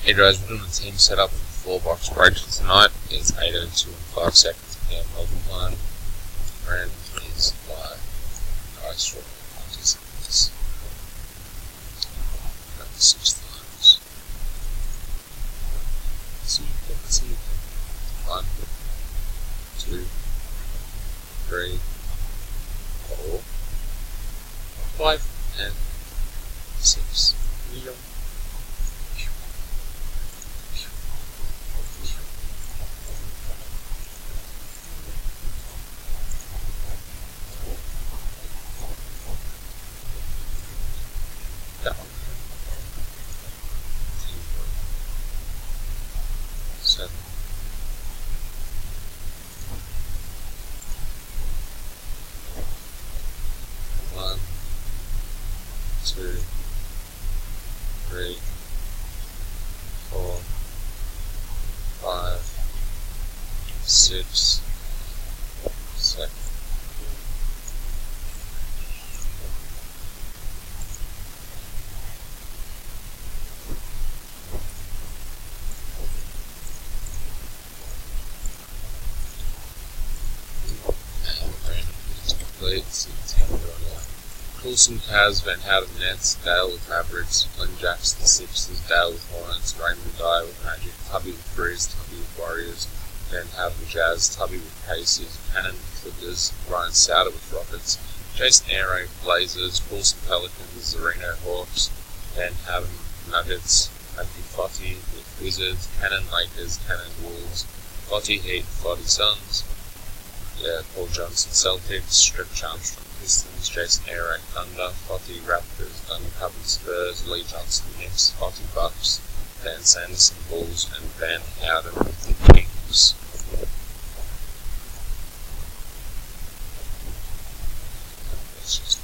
Hey guys, we're doing a team setup with 4 box break tonight. It's 8:02 and 5 seconds PM Melbourne time. Random is by guys for 90 seconds. Got the 6 times. Let's see. 1, 2, 3, 4, 5, and 6. Here you go. Seven. 1, 2, 3, 4, 5, 6, 7. Coulson, Kaz, Van Houten, Nets, Dale with Mavericks, Glenn Jacks with Sixers, Dale with Hornets, Raymond Dye with Magic, Tubby with Breeze, Tubby with Warriors, Van Houten Jazz, Tubby with Pacers, Cannon with Clippers, Ryan Souter with Rockets, Jason Aero with Blazers, Coulson Pelicans, Zarino Hawks, Van Houten Nuggets, Matthew Fotty with Wizards, Cannon Lakers, Cannon Wolves, Fotty Heat, Fotty Suns, Paul Johnson Celtics, Stretch Armstrong Pistons, Jason Aero Thunder, Fotty Raptors, Duncan Spurs, Lee Johnson Knicks, Fotty Bucks, Dan Sanderson Bulls, and Van Houten Kings. Let's just